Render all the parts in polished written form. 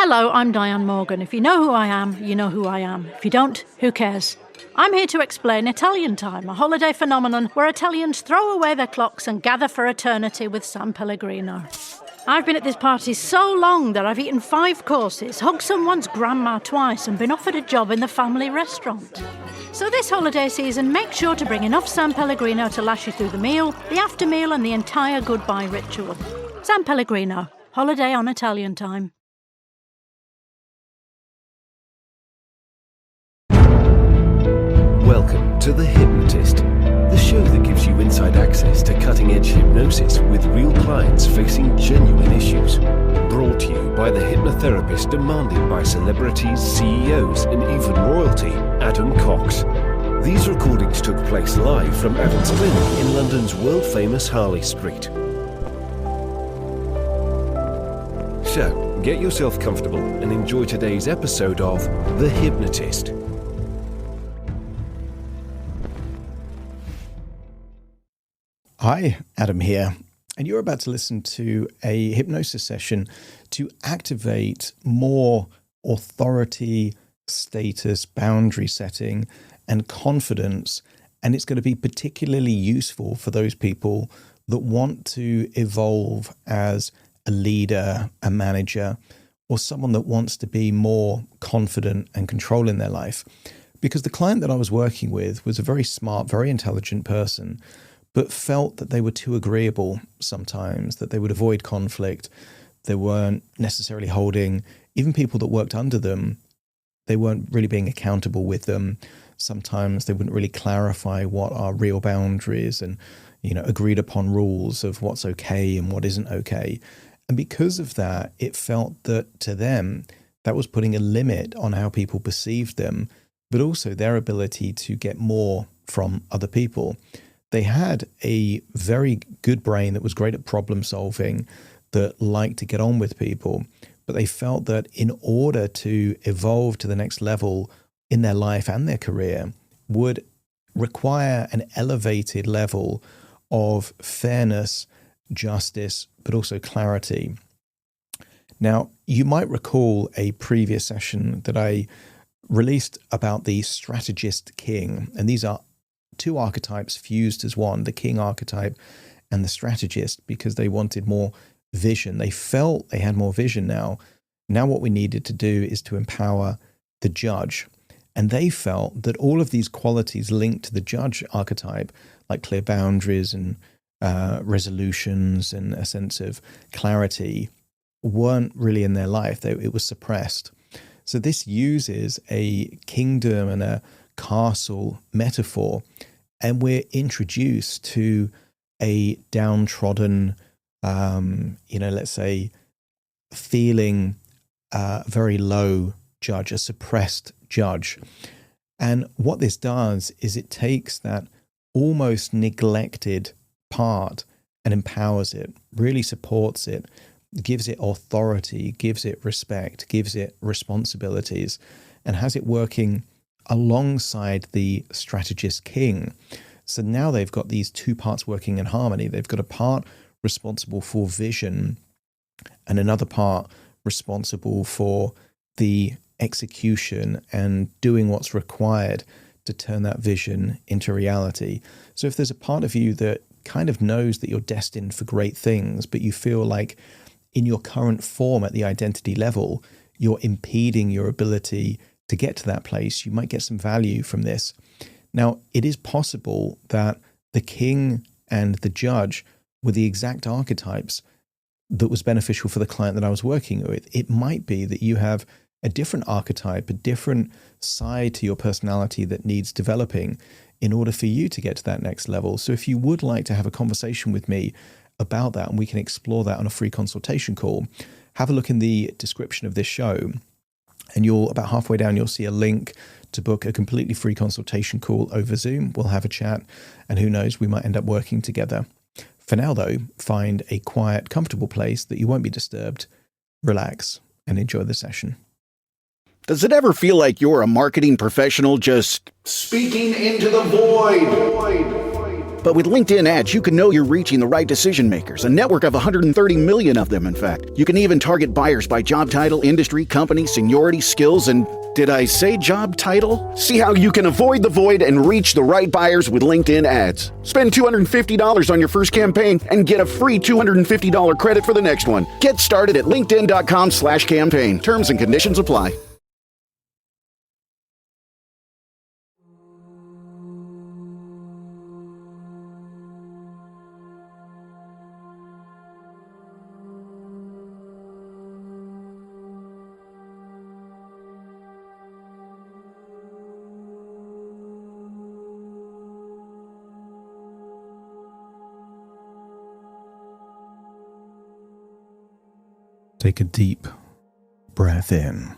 Hello, I'm Diane Morgan. If you know who I am, you know who I am. If you don't, who cares? I'm here to explain Italian Time, a holiday phenomenon where Italians throw away their clocks and gather for eternity with San Pellegrino. I've been at this party so long that I've eaten 5 courses, hugged someone's grandma twice and been offered a job in the family restaurant. So this holiday season, make sure to bring enough San Pellegrino to last you through the meal, the after meal and the entire goodbye ritual. San Pellegrino, holiday on Italian Time. Welcome to The Hypnotist, the show that gives you inside access to cutting-edge hypnosis with real clients facing genuine issues. Brought to you by the hypnotherapist demanded by celebrities, CEOs, and even royalty, Adam Cox. These recordings took place live from Adam's clinic in London's world-famous Harley Street. So, get yourself comfortable and enjoy today's episode of The Hypnotist. Hi, Adam here, and you're about to listen to a hypnosis session to activate more authority, status, boundary setting, and confidence, and it's going to be particularly useful for those people that want to evolve as a leader, a manager, or someone that wants to be more confident and controlling their life. Because the client that I was working with was a very smart, very intelligent person, but felt that they were too agreeable sometimes, that they would avoid conflict. They weren't necessarily holding, even people that worked under them, they weren't really being accountable with them. Sometimes they wouldn't really clarify what are real boundaries and, agreed upon rules of what's okay and what isn't okay. And because of that, it felt that to them, that was putting a limit on how people perceived them, but also their ability to get more from other people. They had a very good brain that was great at problem solving, that liked to get on with people, but they felt that in order to evolve to the next level in their life and their career would require an elevated level of fairness, justice, but also clarity. Now, you might recall a previous session that I released about the strategist king, and these are 2 archetypes fused as one, the king archetype and the strategist, because they wanted more vision. They felt they had more vision now. Now what we needed to do is to empower the judge. And they felt that all of these qualities linked to the judge archetype, like clear boundaries and resolutions and a sense of clarity, weren't really in their life. It was suppressed. So this uses a kingdom and a castle metaphor, and we're introduced to a downtrodden, let's say, feeling very low judge, a suppressed judge. And what this does is it takes that almost neglected part and empowers it, really supports it, gives it authority, gives it respect, gives it responsibilities, and has it working alongside the strategist king. So now they've got these 2 parts working in harmony. They've got a part responsible for vision and another part responsible for the execution and doing what's required to turn that vision into reality. So if there's a part of you that kind of knows that you're destined for great things, but you feel like in your current form at the identity level, you're impeding your ability to get to that place, you might get some value from this. Now, it is possible that the king and the judge were the exact archetypes that was beneficial for the client that I was working with. It might be that you have a different archetype, a different side to your personality that needs developing in order for you to get to that next level. So if you would like to have a conversation with me about that, and we can explore that on a free consultation call, have a look in the description of this show. And about halfway down, you'll see a link to book a completely free consultation call over Zoom. We'll have a chat, and who knows, we might end up working together. For now, though, find a quiet, comfortable place that you won't be disturbed, relax, and enjoy the session. Does it ever feel like you're a marketing professional just speaking into the void? But with LinkedIn ads, you can know you're reaching the right decision makers, a network of 130 million of them, in fact. You can even target buyers by job title, industry, company, seniority, skills, and did I say job title? See how you can avoid the void and reach the right buyers with LinkedIn ads. Spend $250 on your first campaign and get a free $250 credit for the next one. Get started at linkedin.com/campaign. Terms and conditions apply. Take a deep breath in.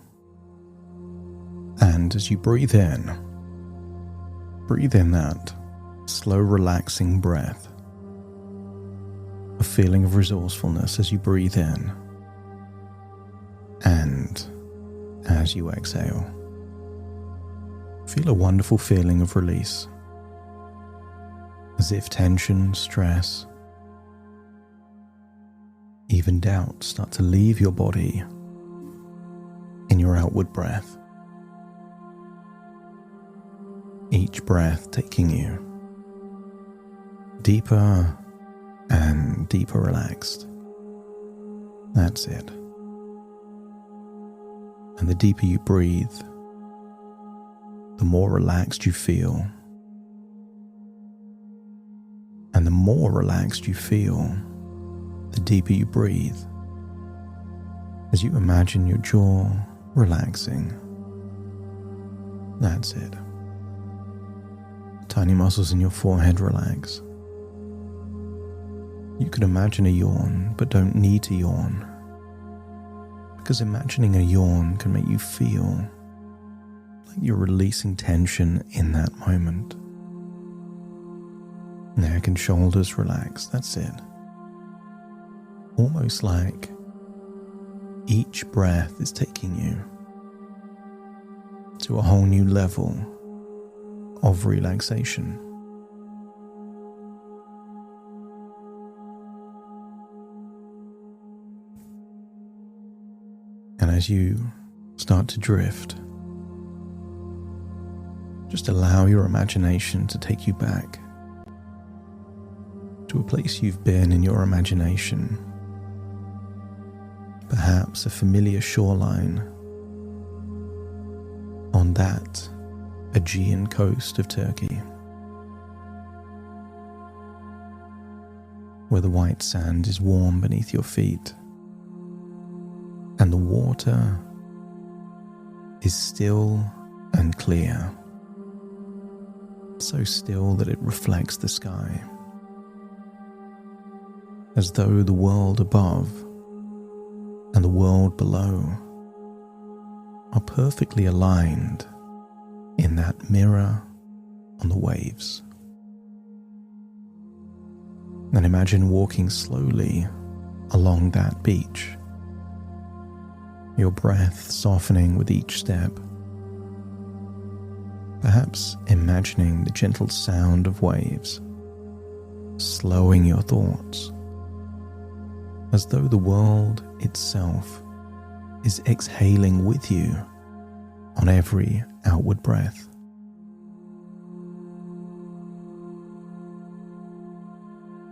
And as you breathe in that slow, relaxing breath, a feeling of resourcefulness as you breathe in. And as you exhale, feel a wonderful feeling of release, as if tension, stress, even doubt start to leave your body in your outward breath. Each breath taking you deeper and deeper relaxed. That's it. And the deeper you breathe, the more relaxed you feel. And the more relaxed you feel, the deeper you breathe, as you imagine your jaw relaxing. That's it. Tiny muscles in your forehead relax. You could imagine a yawn, but don't need to yawn, because imagining a yawn can make you feel like you're releasing tension in that moment. Neck and shoulders relax. That's it. Almost like each breath is taking you to a whole new level of relaxation. And as you start to drift, just allow your imagination to take you back to a place you've been in your imagination. Perhaps a familiar shoreline on that Aegean coast of Turkey, where the white sand is warm beneath your feet and the water is still and clear, so still that it reflects the sky, as though the world above and the world below are perfectly aligned in that mirror on the waves. And imagine walking slowly along that beach, your breath softening with each step, perhaps imagining the gentle sound of waves, slowing your thoughts, as though the world itself is exhaling with you on every outward breath.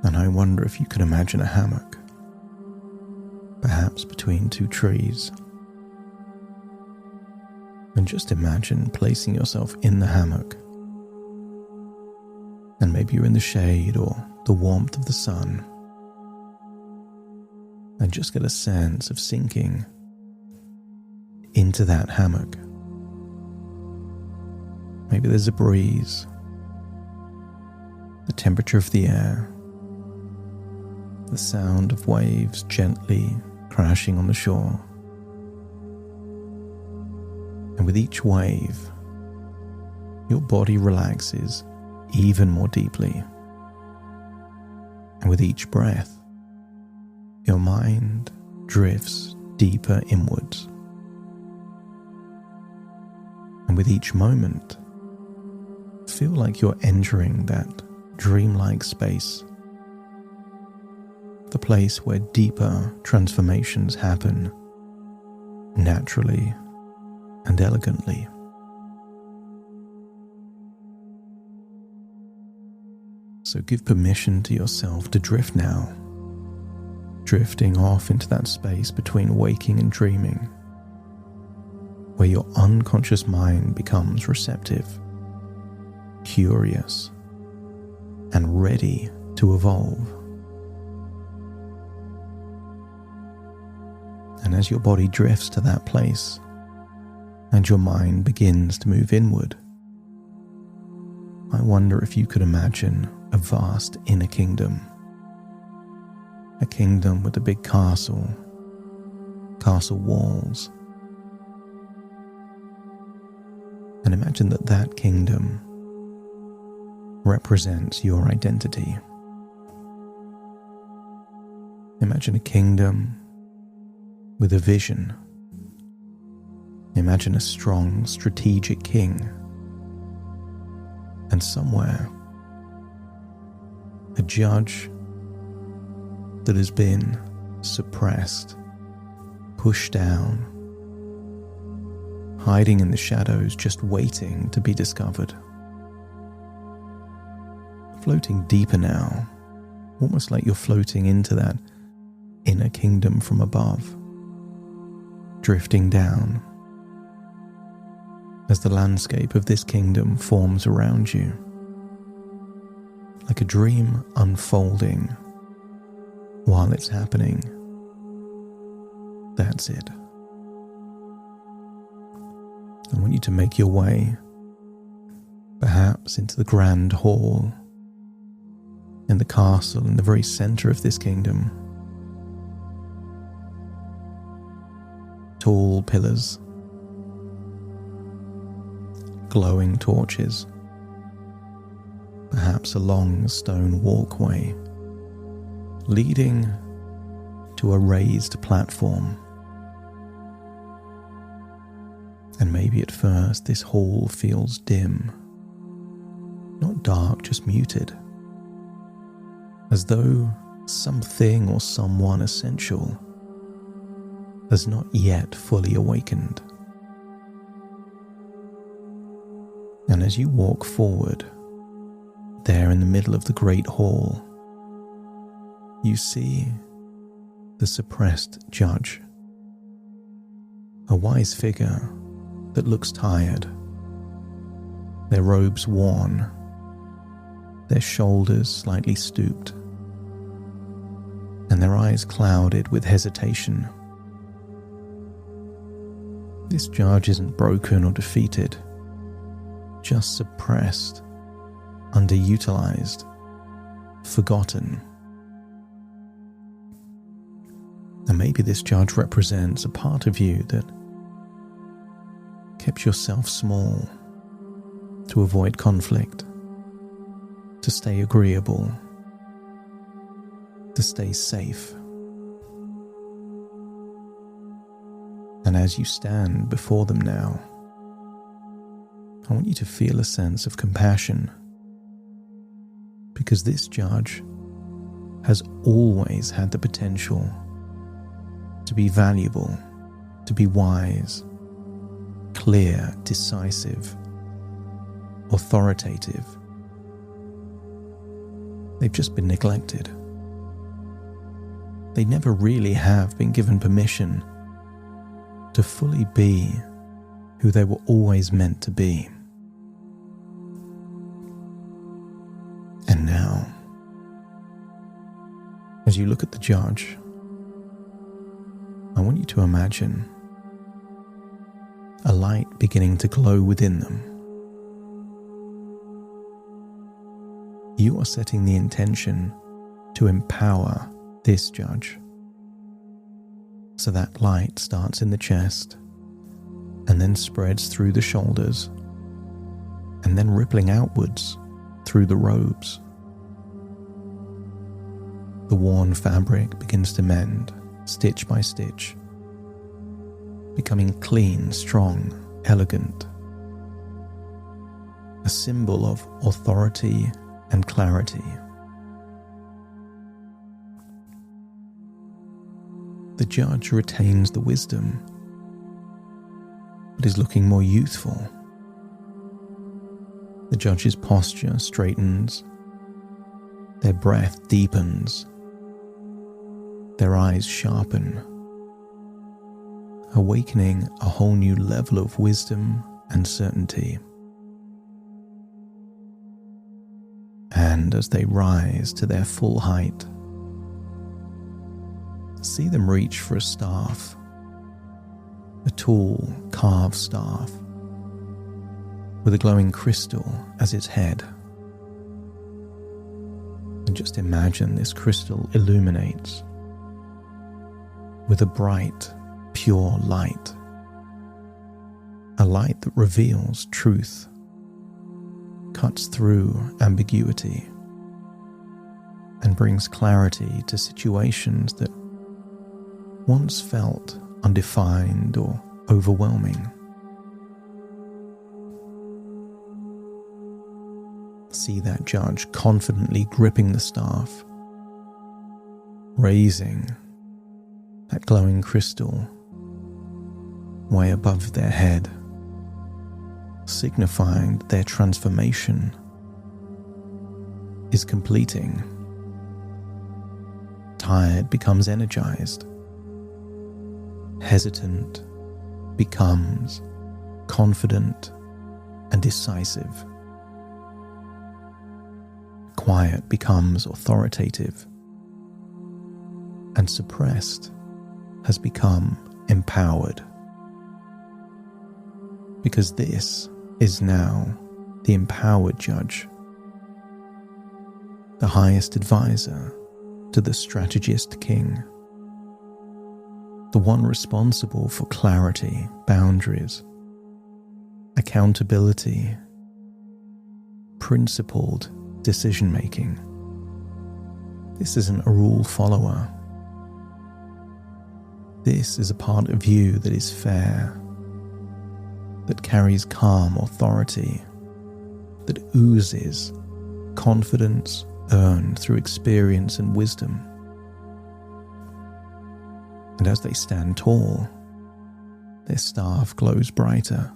And I wonder if you could imagine a hammock, perhaps between two trees. And just imagine placing yourself in the hammock. And maybe you're in the shade or the warmth of the sun. And just get a sense of sinking into that hammock. Maybe there's a breeze, the temperature of the air, the sound of waves gently crashing on the shore. And with each wave, your body relaxes even more deeply. And with each breath, your mind drifts deeper inwards. And with each moment, feel like you're entering that dreamlike space, the place where deeper transformations happen naturally and elegantly. So give permission to yourself to drift now, drifting off into that space between waking and dreaming, where your unconscious mind becomes receptive, curious, and ready to evolve. And as your body drifts to that place, and your mind begins to move inward, I wonder if you could imagine a vast inner kingdom. A kingdom with a big castle walls. And imagine that that kingdom represents your identity. Imagine a kingdom with a vision. Imagine a strong, strategic king. And somewhere, a judge that has been suppressed, pushed down, hiding in the shadows, just waiting to be discovered. Floating deeper now, almost like you're floating into that inner kingdom from above, drifting down as the landscape of this kingdom forms around you, like a dream unfolding while it's happening. That's it. I want you to make your way, perhaps into the grand hall in the castle in the very center of this kingdom. Tall pillars, glowing torches, perhaps a long stone walkway leading to a raised platform. And maybe at first this hall feels dim, not dark, just muted, as though something or someone essential has not yet fully awakened. And as you walk forward, there in the middle of the great hall, you see the suppressed judge, a wise figure that looks tired, their robes worn, their shoulders slightly stooped, and their eyes clouded with hesitation. This judge isn't broken or defeated, just suppressed, underutilized, forgotten. And maybe this judge represents a part of you that kept yourself small to avoid conflict, to stay agreeable, to stay safe. And as you stand before them now, I want you to feel a sense of compassion, because this judge has always had the potential to be valuable, to be wise, clear, decisive, authoritative. They've just been neglected. They never really have been given permission to fully be who they were always meant to be. And now, as you look at the judge, I want you to imagine a light beginning to glow within them. You are setting the intention to empower this judge. So that light starts in the chest and then spreads through the shoulders and then rippling outwards through the robes. The worn fabric begins to mend, stitch by stitch, becoming clean, strong, elegant. A symbol of authority and clarity. The judge retains the wisdom, but is looking more youthful. The judge's posture straightens, their breath deepens, their eyes sharpen, awakening a whole new level of wisdom and certainty. And as they rise to their full height, see them reach for a staff, a tall carved staff with a glowing crystal as its head. And just imagine this crystal illuminates with a bright, pure light, a light that reveals truth, cuts through ambiguity, and brings clarity to situations that once felt undefined or overwhelming. See that judge confidently gripping the staff, raising that glowing crystal way above their head, signifying that their transformation is completing. Tired becomes energized. Hesitant becomes confident and decisive. Quiet becomes authoritative, and suppressed has become empowered. Because this is now the empowered judge, the highest advisor to the strategist king, the one responsible for clarity, boundaries, accountability, principled decision-making. This isn't a rule follower. This is a part of you that is fair, that carries calm authority, that oozes confidence earned through experience and wisdom. And as they stand tall, their staff glows brighter,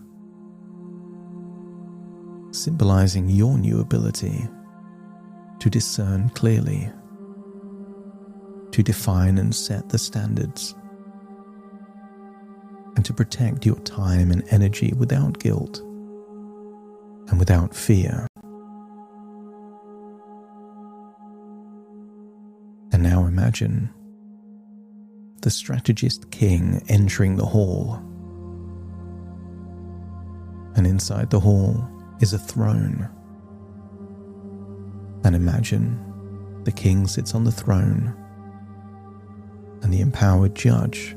symbolizing your new ability to discern clearly, to define and set the standards, and to protect your time and energy without guilt and without fear. And now imagine the strategist king entering the hall. And inside the hall is a throne. And imagine the king sits on the throne and the empowered judge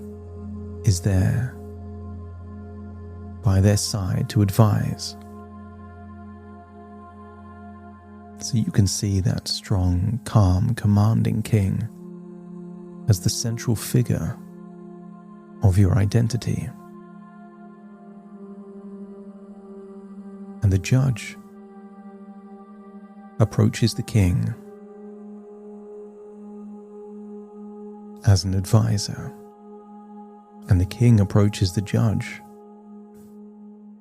is there by their side to advise. So you can see that strong, calm, commanding king as the central figure of your identity. And the judge approaches the king as an advisor, and the king approaches the judge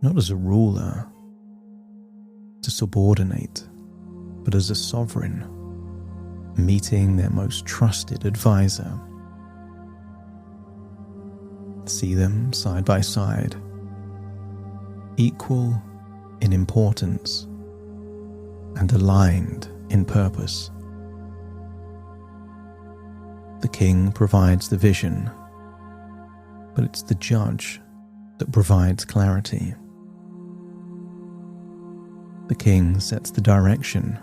not as a ruler to subordinate, but as a sovereign meeting their most trusted advisor. See them side by side, equal in importance and aligned in purpose. The king provides the vision, but it's the judge that provides clarity. The king sets the direction,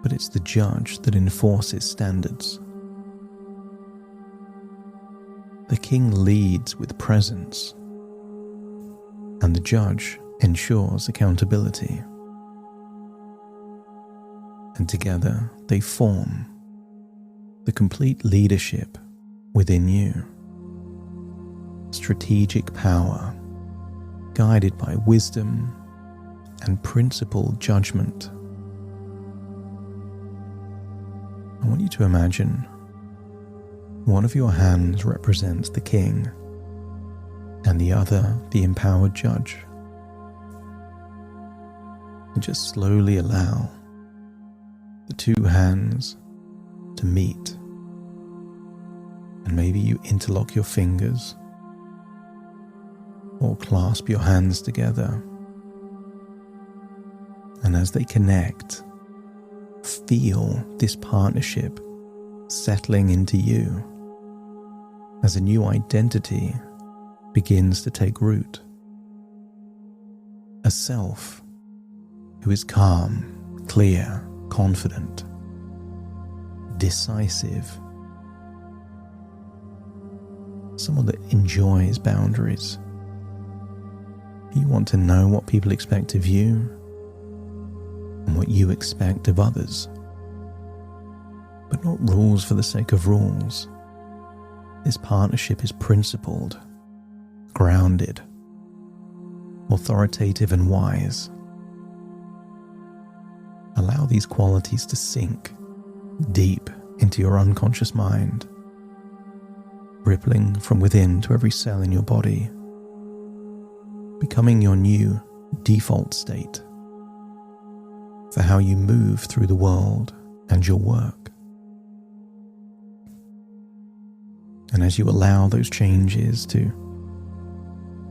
but it's the judge that enforces standards. The king leads with presence, and the judge ensures accountability. And together they form the complete leadership within you. Strategic power, guided by wisdom and principled judgment, I want you to imagine one of your hands represents the king and the other the empowered judge. And just slowly allow the two hands to meet. And maybe you interlock your fingers or clasp your hands together. And as they connect, feel this partnership settling into you as a new identity begins to take root. A self who is calm, clear, confident, decisive. Someone that enjoys boundaries. You want to know what people expect of you and what you expect of others. But not rules for the sake of rules. This partnership is principled, grounded, authoritative and wise. Allow these qualities to sink deep into your unconscious mind, rippling from within to every cell in your body, becoming your new default state for how you move through the world and your work. And as you allow those changes to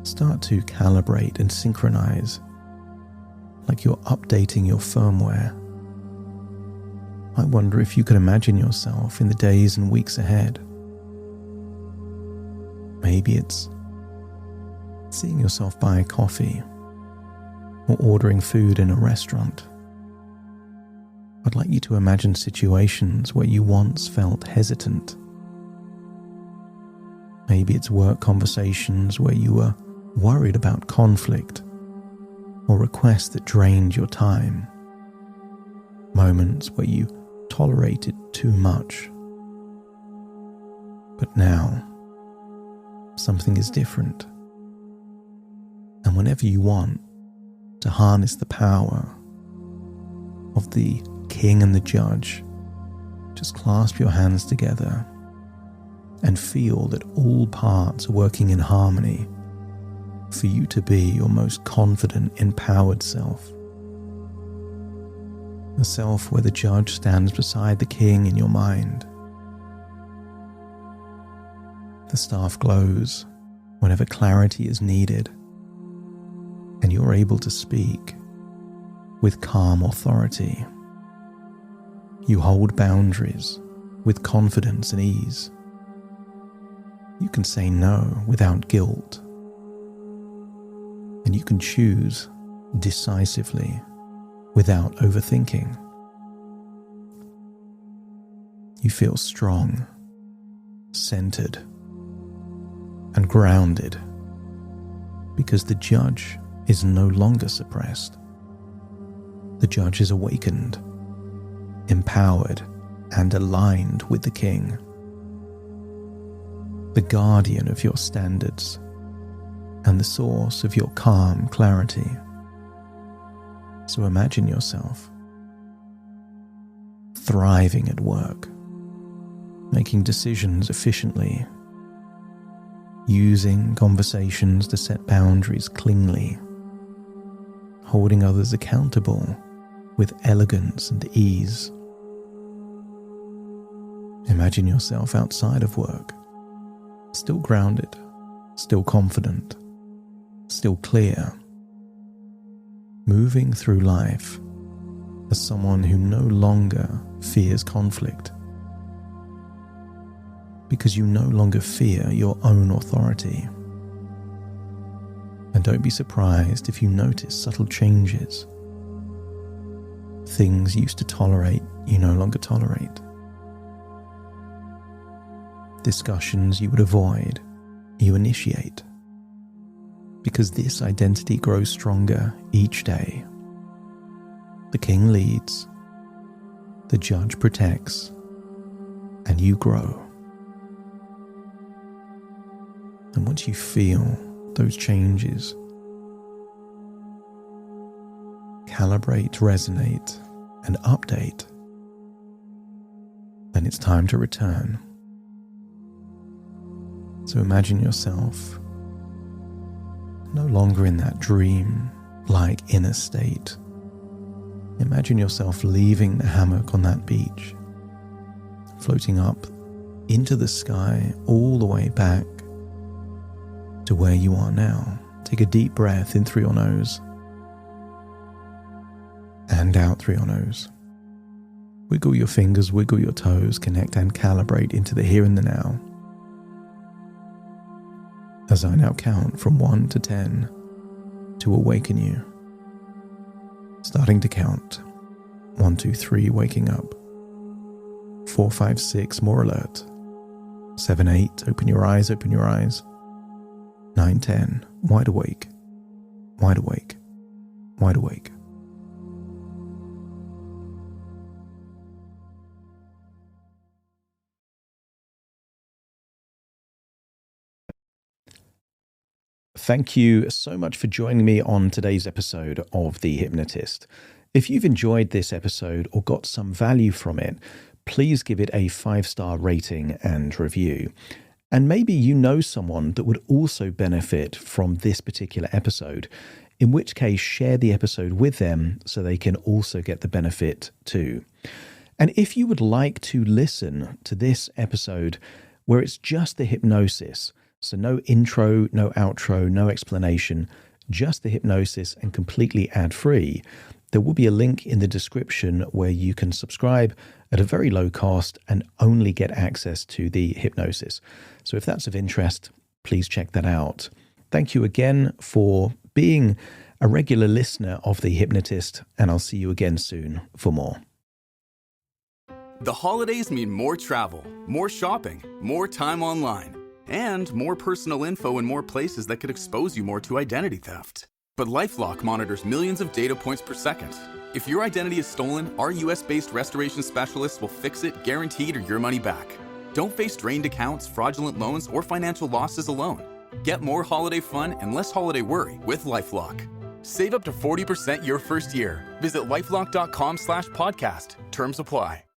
start to calibrate and synchronize, like you're updating your firmware, I wonder if you could imagine yourself in the days and weeks ahead. Maybe it's seeing yourself buy a coffee or ordering food in a restaurant. I'd like you to imagine situations where you once felt hesitant. Maybe it's work conversations where you were worried about conflict or requests that drained your time. Moments where you tolerated too much. But now, something is different. And whenever you want to harness the power of the king and the judge, just clasp your hands together and feel that all parts are working in harmony for you to be your most confident, empowered self. A self where the judge stands beside the king in your mind. The staff glows whenever clarity is needed, and you're able to speak with calm authority. You hold boundaries with confidence and ease. You can say no without guilt, and you can choose decisively without overthinking. You feel strong, centered, and grounded because the judge is no longer suppressed. The judge is awakened, empowered, and aligned with the king, the guardian of your standards and the source of your calm clarity. So imagine yourself thriving at work, making decisions efficiently, using conversations to set boundaries cleanly, holding others accountable with elegance and ease. Imagine yourself outside of work, still grounded, still confident, still clear, moving through life as someone who no longer fears conflict, because you no longer fear your own authority. And don't be surprised if you notice subtle changes. Things you used to tolerate, you no longer tolerate. Discussions you would avoid, you initiate. Because this identity grows stronger each day. The king leads, the judge protects, and you grow. And once you feel those changes, calibrate, resonate, and update, then it's time to return. So imagine yourself no longer in that dream-like inner state. Imagine yourself leaving the hammock on that beach, floating up into the sky all the way back to where you are now. Take a deep breath in through your nose and out through your nose. Wiggle your fingers, wiggle your toes, connect and calibrate into the here and the now. As I now count from 1 to 10 to awaken you. Starting to count. 1, 2, 3, waking up. 4, 5, 6, more alert. 7, 8, open your eyes, open your eyes. 9, 10, wide awake, wide awake, wide awake. Thank you so much for joining me on today's episode of The Hypnotist. If you've enjoyed this episode or got some value from it, please give it a 5-star rating and review. And maybe you know someone that would also benefit from this particular episode, in which case share the episode with them so they can also get the benefit too. And if you would like to listen to this episode where it's just the hypnosis, so no intro, no outro, no explanation, just the hypnosis and completely ad-free, there will be a link in the description where you can subscribe at a very low cost and only get access to the hypnosis. So if that's of interest, please check that out. Thank you again for being a regular listener of The Hypnotist, and I'll see you again soon for more. The holidays mean more travel, more shopping, more time online, and more personal info in more places that could expose you more to identity theft. But LifeLock monitors millions of data points per second. If your identity is stolen, our US-based restoration specialists will fix it, guaranteed, or your money back. Don't face drained accounts, fraudulent loans, or financial losses alone. Get more holiday fun and less holiday worry with LifeLock. Save up to 40% your first year. Visit LifeLock.com/podcast. Terms apply.